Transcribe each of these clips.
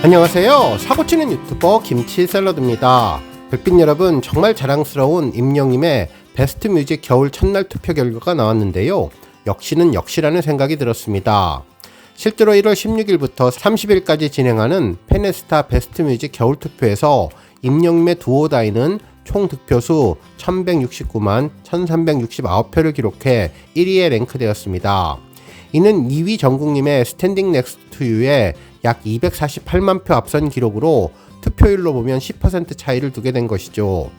안녕하세요. 사고치는 유튜버 김치샐러드입니다. 별빛 여러분, 정말 자랑스러운 임영님의 베스트 뮤직 겨울 첫날 투표 결과가 나왔는데요. 역시는 역시라는 생각이 들었습니다. 실제로 1월 16일부터 30일까지 진행하는 페네스타 베스트 뮤직 겨울 투표에서 임영님의 두오다이는 총 득표수 1169만 1369표를 기록해 1위에 랭크되었습니다. 이는 2위 정국님의 스탠딩 넥스트 투 유에 약 248만 표 앞선 기록으로 투표율로 보면 10% 차이를 두게 된 것이죠.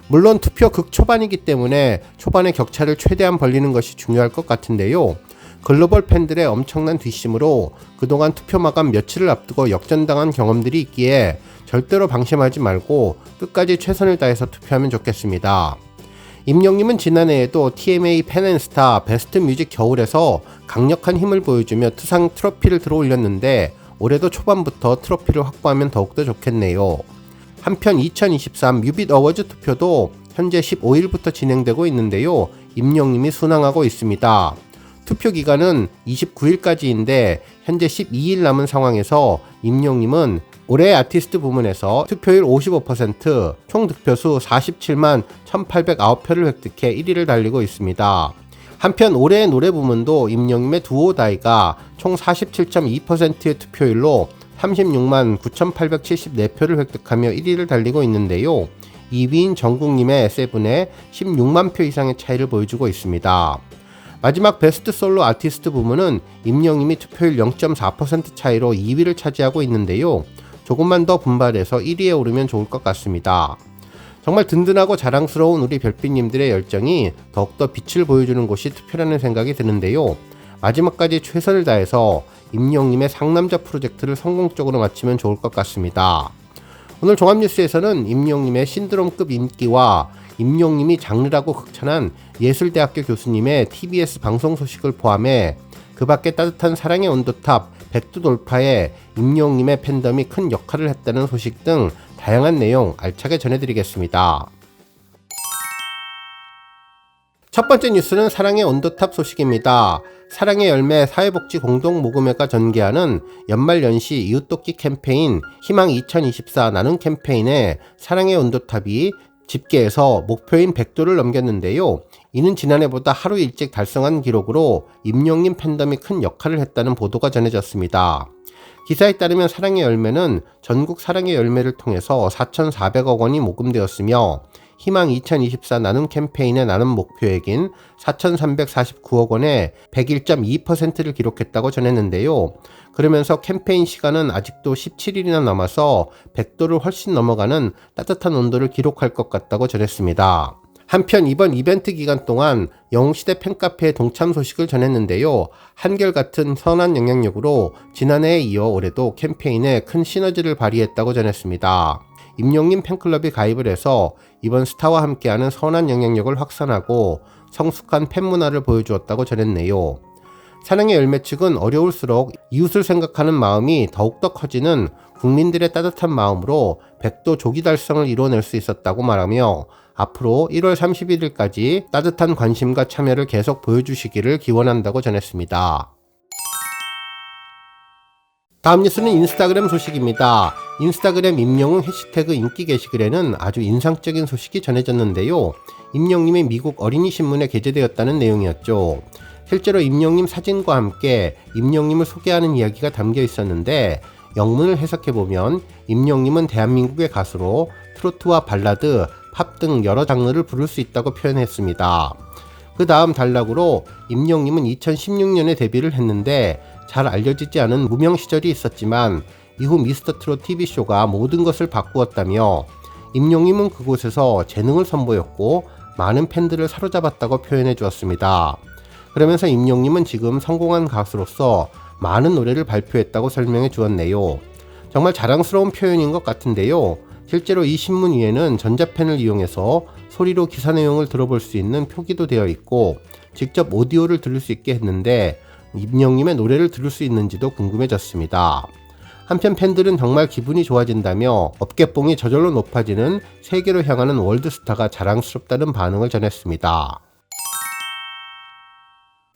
물론 투표 극초반이기 때문에 초반의 격차를 최대한 벌리는 것이 중요할 것 같은데요. 글로벌 팬들의 엄청난 뒷심으로 그동안 투표 마감 며칠을 앞두고 역전당한 경험들이 있기에 절대로 방심하지 말고 끝까지 최선을 다해서 투표하면 좋겠습니다. 임영님은 지난해에도 TMA 펜앤스타 베스트 뮤직 겨울에서 강력한 힘을 보여주며 투상 트로피를 들어올렸는데 올해도 초반부터 트로피를 확보하면 더욱더 좋겠네요. 한편 2023 뮤빗 어워즈 투표도 현재 15일부터 진행되고 있는데요. 임영님이 순항하고 있습니다. 투표 기간은 29일까지인데 현재 12일 남은 상황에서 임영님은 올해 아티스트 부문에서 투표율 55%, 총 득표수 47만 1809표를 획득해 1위를 달리고 있습니다. 한편 올해의 노래 부문도 임영님의 두오다이가 총 47.2%의 투표율로 36만 9874표를 획득하며 1위를 달리고 있는데요. 2위인 정국님의 세븐에 16만 표 이상의 차이를 보여주고 있습니다. 마지막 베스트 솔로 아티스트 부문은 임영님이 투표율 0.4% 차이로 2위를 차지하고 있는데요. 조금만 더 분발해서 1위에 오르면 좋을 것 같습니다. 정말 든든하고 자랑스러운 우리 별빛님들의 열정이 더욱더 빛을 보여주는 곳이 투표라는 생각이 드는데요. 마지막까지 최선을 다해서 임영님의 상남자 프로젝트를 성공적으로 마치면 좋을 것 같습니다. 오늘 종합뉴스에서는 임영님의 신드롬급 인기와 임영님이 장르라고 극찬한 예술대학교 교수님의 TBS 방송 소식을 포함해 그 밖에 따뜻한 사랑의 온도탑 100도 돌파에 임영님의 팬덤이 큰 역할을 했다는 소식 등 다양한 내용 알차게 전해드리겠습니다. 첫 번째 뉴스는 사랑의 온도탑 소식입니다. 사랑의 열매 사회복지 공동모금회가 전개하는 연말연시 이웃돕기 캠페인 희망 2024 나눔 캠페인에 사랑의 온도탑이 집계에서 목표인 100도를 넘겼는데요. 이는 지난해보다 하루 일찍 달성한 기록으로 임영님 팬덤이 큰 역할을 했다는 보도가 전해졌습니다. 기사에 따르면 사랑의 열매는 전국 사랑의 열매를 통해서 4,400억 원이 모금되었으며 희망 2024 나눔 캠페인의 나눔 목표액인 4,349억 원에 101.2%를 기록했다고 전했는데요. 그러면서 캠페인 시간은 아직도 17일이나 남아서 100도를 훨씬 넘어가는 따뜻한 온도를 기록할 것 같다고 전했습니다. 한편 이번 이벤트 기간 동안 영웅시대 팬카페의 동참 소식을 전했는데요. 한결같은 선한 영향력으로 지난해에 이어 올해도 캠페인에 큰 시너지를 발휘했다고 전했습니다. 임영님 팬클럽이 가입을 해서 이번 스타와 함께하는 선한 영향력을 확산하고 성숙한 팬문화를 보여주었다고 전했네요. 사랑의 열매 측은 어려울수록 이웃을 생각하는 마음이 더욱더 커지는 국민들의 따뜻한 마음으로 100도 조기 달성을 이뤄낼 수 있었다고 말하며 앞으로 1월 31일까지 따뜻한 관심과 참여를 계속 보여주시기를 기원한다고 전했습니다. 다음 뉴스는 인스타그램 소식입니다. 인스타그램 임영웅 해시태그 인기 게시글에는 아주 인상적인 소식이 전해졌는데요. 임영님이 미국 어린이 신문에 게재되었다는 내용이었죠. 실제로 임영님 사진과 함께 임영님을 소개하는 이야기가 담겨 있었는데 영문을 해석해보면 임영님은 대한민국의 가수로 트로트와 발라드, 팝 등 여러 장르를 부를 수 있다고 표현했습니다. 그 다음 단락으로 임영님은 2016년에 데뷔를 했는데 잘 알려지지 않은 무명 시절이 있었지만 이후 미스터트롯 TV쇼가 모든 것을 바꾸었다며 임영님은 그곳에서 재능을 선보였고 많은 팬들을 사로잡았다고 표현해 주었습니다. 그러면서 임영님은 지금 성공한 가수로서 많은 노래를 발표했다고 설명해 주었네요. 정말 자랑스러운 표현인 것 같은데요. 실제로 이 신문 위에는 전자펜을 이용해서 소리로 기사 내용을 들어볼 수 있는 표기도 되어 있고 직접 오디오를 들을 수 있게 했는데 임영님의 노래를 들을 수 있는지도 궁금해졌습니다. 한편 팬들은 정말 기분이 좋아진다며 어깨뽕이 저절로 높아지는 세계로 향하는 월드스타가 자랑스럽다는 반응을 전했습니다.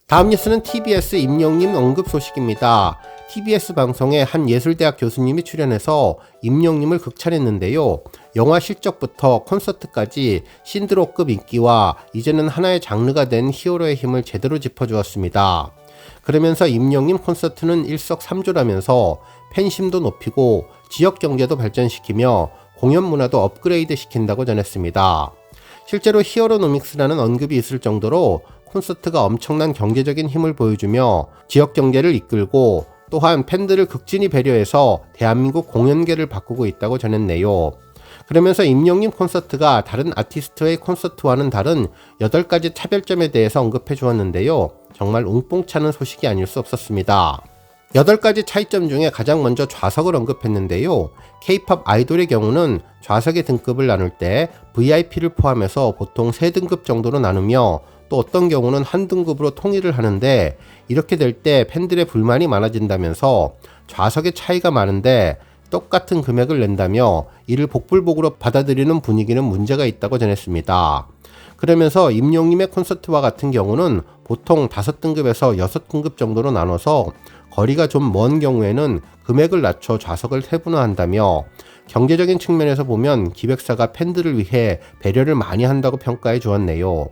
다음 뉴스는 TBS 임영님 언급 소식입니다. TBS 방송에 한 예술대학 교수님이 출연해서 임영님을 극찬했는데요. 영화 실적부터 콘서트까지 신드로급 인기와 이제는 하나의 장르가 된 히어로의 힘을 제대로 짚어주었습니다. 그러면서 임영님 콘서트는 일석삼조라면서 팬심도 높이고 지역 경제도 발전시키며 공연 문화도 업그레이드 시킨다고 전했습니다. 실제로 히어로노믹스라는 언급이 있을 정도로 콘서트가 엄청난 경제적인 힘을 보여주며 지역 경제를 이끌고 또한 팬들을 극진히 배려해서 대한민국 공연계를 바꾸고 있다고 전했네요. 그러면서 임영님 콘서트가 다른 아티스트의 콘서트와는 다른 8가지 차별점에 대해서 언급해 주었는데요. 정말 웅뽕차는 소식이 아닐 수 없었습니다. 8가지 차이점 중에 가장 먼저 좌석을 언급했는데요. K-POP 아이돌의 경우는 좌석의 등급을 나눌 때 VIP를 포함해서 보통 3등급 정도로 나누며 또 어떤 경우는 한 등급으로 통일을 하는데 이렇게 될 때 팬들의 불만이 많아진다면서 좌석의 차이가 많은데 똑같은 금액을 낸다며 이를 복불복으로 받아들이는 분위기는 문제가 있다고 전했습니다. 그러면서 임영님의 콘서트와 같은 경우는 보통 5등급에서 6등급 정도로 나눠서 거리가 좀 먼 경우에는 금액을 낮춰 좌석을 세분화한다며 경제적인 측면에서 보면 기획사가 팬들을 위해 배려를 많이 한다고 평가해 주었네요.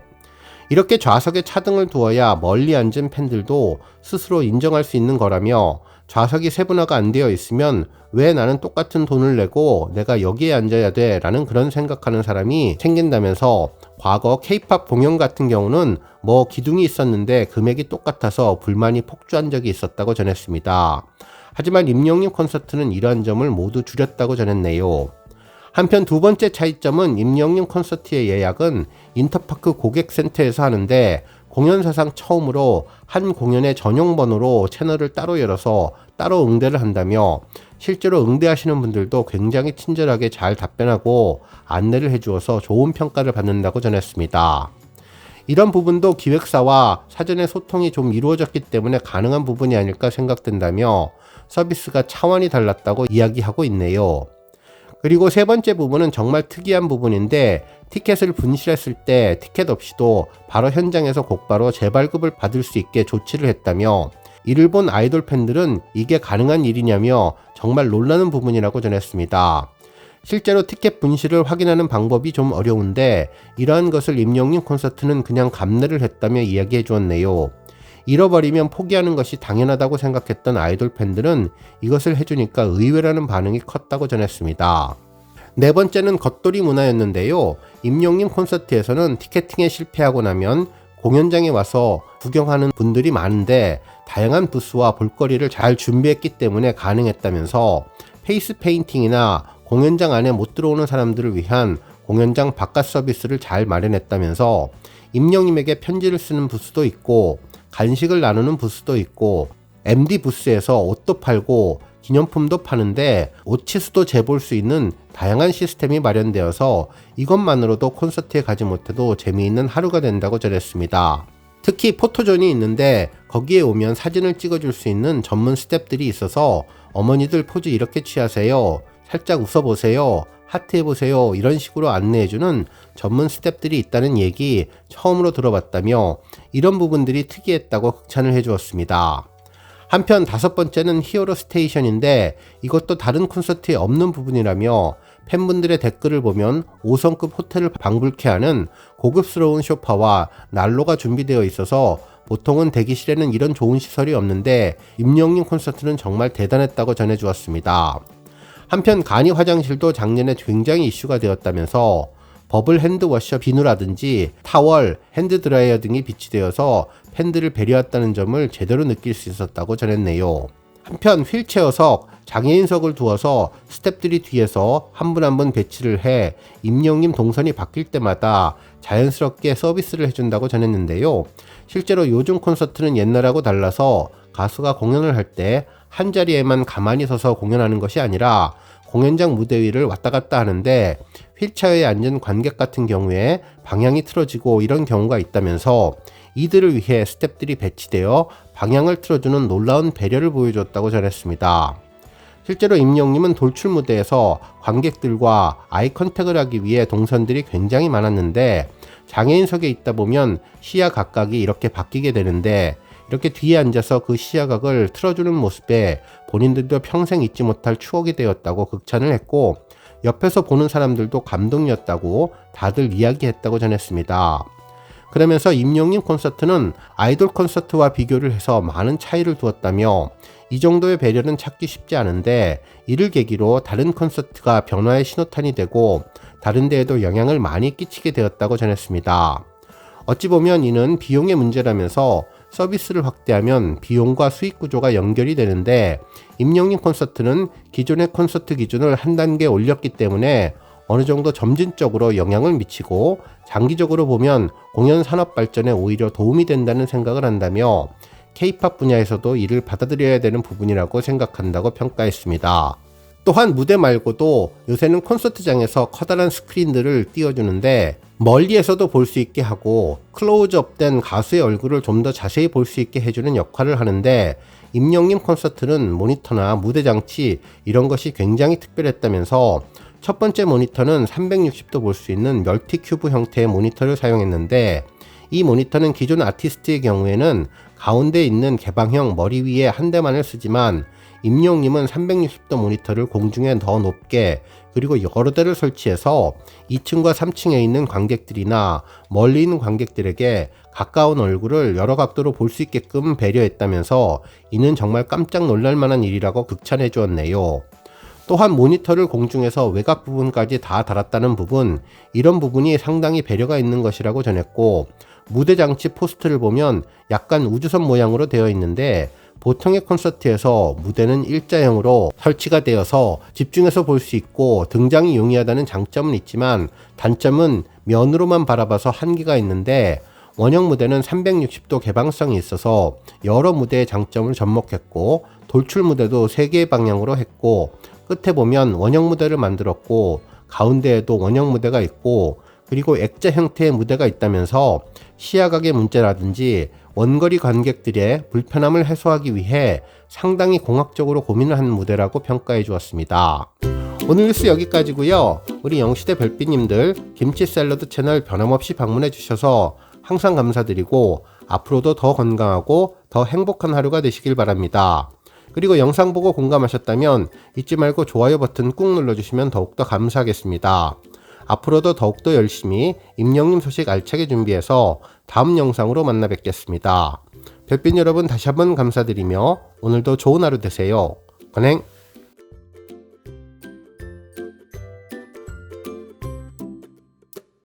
이렇게 좌석에 차등을 두어야 멀리 앉은 팬들도 스스로 인정할 수 있는 거라며 좌석이 세분화가 안 되어 있으면 왜 나는 똑같은 돈을 내고 내가 여기에 앉아야 돼 라는 그런 생각하는 사람이 생긴다면서 과거 K-POP 공연 같은 경우는 뭐 기둥이 있었는데 금액이 똑같아서 불만이 폭주한 적이 있었다고 전했습니다. 하지만 임영님 콘서트는 이러한 점을 모두 줄였다고 전했네요. 한편 두 번째 차이점은 임영님 콘서트의 예약은 인터파크 고객센터에서 하는데 공연사상 처음으로 한 공연의 전용 번호로 채널을 따로 열어서 따로 응대를 한다며 실제로 응대하시는 분들도 굉장히 친절하게 잘 답변하고 안내를 해주어서 좋은 평가를 받는다고 전했습니다. 이런 부분도 기획사와 사전에 소통이 좀 이루어졌기 때문에 가능한 부분이 아닐까 생각된다며 서비스가 차원이 달랐다고 이야기하고 있네요. 그리고 세 번째 부분은 정말 특이한 부분인데 티켓을 분실했을 때 티켓 없이도 바로 현장에서 곧바로 재발급을 받을 수 있게 조치를 했다며 이를 본 아이돌 팬들은 이게 가능한 일이냐며 정말 놀라는 부분이라고 전했습니다. 실제로 티켓 분실을 확인하는 방법이 좀 어려운데 이러한 것을 임영님 콘서트는 그냥 감내를 했다며 이야기해 주었네요. 잃어버리면 포기하는 것이 당연하다고 생각했던 아이돌 팬들은 이것을 해주니까 의외라는 반응이 컸다고 전했습니다. 네 번째는 겉돌이 문화였는데요. 임영님 콘서트에서는 티켓팅에 실패하고 나면 공연장에 와서 구경하는 분들이 많은데 다양한 부스와 볼거리를 잘 준비했기 때문에 가능했다면서 페이스 페인팅이나 공연장 안에 못 들어오는 사람들을 위한 공연장 바깥 서비스를 잘 마련했다면서 임영님에게 편지를 쓰는 부스도 있고 간식을 나누는 부스도 있고 MD 부스에서 옷도 팔고 기념품도 파는데 옷치수도 재볼 수 있는 다양한 시스템이 마련되어서 이것만으로도 콘서트에 가지 못해도 재미있는 하루가 된다고 전했습니다. 특히 포토존이 있는데 거기에 오면 사진을 찍어줄 수 있는 전문 스태프들이 있어서 어머니들 포즈 이렇게 취하세요, 살짝 웃어보세요, 하트 해보세요 이런 식으로 안내해주는 전문 스태프들이 있다는 얘기 처음으로 들어봤다며 이런 부분들이 특이했다고 극찬을 해주었습니다. 한편 다섯 번째는 히어로 스테이션인데 이것도 다른 콘서트에 없는 부분이라며 팬분들의 댓글을 보면 5성급 호텔을 방불케 하는 고급스러운 소파와 난로가 준비되어 있어서 보통은 대기실에는 이런 좋은 시설이 없는데 임영님 콘서트는 정말 대단했다고 전해주었습니다. 한편 간이 화장실도 작년에 굉장히 이슈가 되었다면서 버블 핸드워셔 비누라든지 타월, 핸드드라이어 등이 비치되어서 팬들을 배려했다는 점을 제대로 느낄 수 있었다고 전했네요. 한편 휠체어석, 장애인석을 두어서 스태프들이 뒤에서 한 분 한 분 배치를 해 임영님 동선이 바뀔 때마다 자연스럽게 서비스를 해준다고 전했는데요. 실제로 요즘 콘서트는 옛날하고 달라서 가수가 공연을 할 때 한 자리에만 가만히 서서 공연하는 것이 아니라 공연장 무대 위를 왔다 갔다 하는데 휠체어에 앉은 관객 같은 경우에 방향이 틀어지고 이런 경우가 있다면서 이들을 위해 스태프들이 배치되어 방향을 틀어주는 놀라운 배려를 보여줬다고 전했습니다. 실제로 임영님은 돌출 무대에서 관객들과 아이 컨택을 하기 위해 동선들이 굉장히 많았는데 장애인석에 있다 보면 시야 각각이 이렇게 바뀌게 되는데 이렇게 뒤에 앉아서 그 시야각을 틀어주는 모습에 본인들도 평생 잊지 못할 추억이 되었다고 극찬을 했고, 옆에서 보는 사람들도 감동이었다고 다들 이야기했다고 전했습니다. 그러면서 임영웅 콘서트는 아이돌 콘서트와 비교를 해서 많은 차이를 두었다며, 이 정도의 배려는 찾기 쉽지 않은데 이를 계기로 다른 콘서트가 변화의 신호탄이 되고 다른 데에도 영향을 많이 끼치게 되었다고 전했습니다. 어찌 보면 이는 비용의 문제라면서 서비스를 확대하면 비용과 수익 구조가 연결이 되는데, 임영웅 콘서트는 기존의 콘서트 기준을 한 단계 올렸기 때문에 어느 정도 점진적으로 영향을 미치고 장기적으로 보면 공연 산업 발전에 오히려 도움이 된다는 생각을 한다며, K-POP 분야에서도 이를 받아들여야 되는 부분이라고 생각한다고 평가했습니다. 또한 무대 말고도 요새는 콘서트장에서 커다란 스크린들을 띄워주는데 멀리에서도 볼 수 있게 하고 클로즈업된 가수의 얼굴을 좀 더 자세히 볼 수 있게 해주는 역할을 하는데, 임영웅 콘서트는 모니터나 무대 장치 이런 것이 굉장히 특별했다면서 첫 번째 모니터는 360도 볼 수 있는 멀티큐브 형태의 모니터를 사용했는데, 이 모니터는 기존 아티스트의 경우에는 가운데 있는 개방형 머리 위에 한 대만을 쓰지만 임영웅님은 360도 모니터를 공중에 더 높게 그리고 여러 대를 설치해서 2층과 3층에 있는 관객들이나 멀리 있는 관객들에게 가까운 얼굴을 여러 각도로 볼 수 있게끔 배려했다면서 이는 정말 깜짝 놀랄 만한 일이라고 극찬해 주었네요. 또한 모니터를 공중에서 외곽 부분까지 다 달았다는 부분, 이런 부분이 상당히 배려가 있는 것이라고 전했고, 무대 장치 포스트를 보면 약간 우주선 모양으로 되어 있는데 보통의 콘서트에서 무대는 일자형으로 설치가 되어서 집중해서 볼 수 있고 등장이 용이하다는 장점은 있지만 단점은 면으로만 바라봐서 한계가 있는데, 원형 무대는 360도 개방성이 있어서 여러 무대의 장점을 접목했고 돌출 무대도 3개의 방향으로 했고, 끝에 보면 원형 무대를 만들었고 가운데에도 원형 무대가 있고 그리고 액자 형태의 무대가 있다면서 시야각의 문제라든지 원거리 관객들의 불편함을 해소하기 위해 상당히 공학적으로 고민을 한 무대라고 평가해 주었습니다. 오늘 뉴스 여기까지고요. 우리 영시대 별빛님들 김치 샐러드 채널 변함없이 방문해 주셔서 항상 감사드리고 앞으로도 더 건강하고 더 행복한 하루가 되시길 바랍니다. 그리고 영상 보고 공감하셨다면 잊지 말고 좋아요 버튼 꾹 눌러주시면 더욱더 감사하겠습니다. 앞으로도 더욱더 열심히 임영웅 소식 알차게 준비해서 다음 영상으로 만나 뵙겠습니다. 별빛 여러분 다시 한번 감사드리며 오늘도 좋은 하루 되세요. 건행!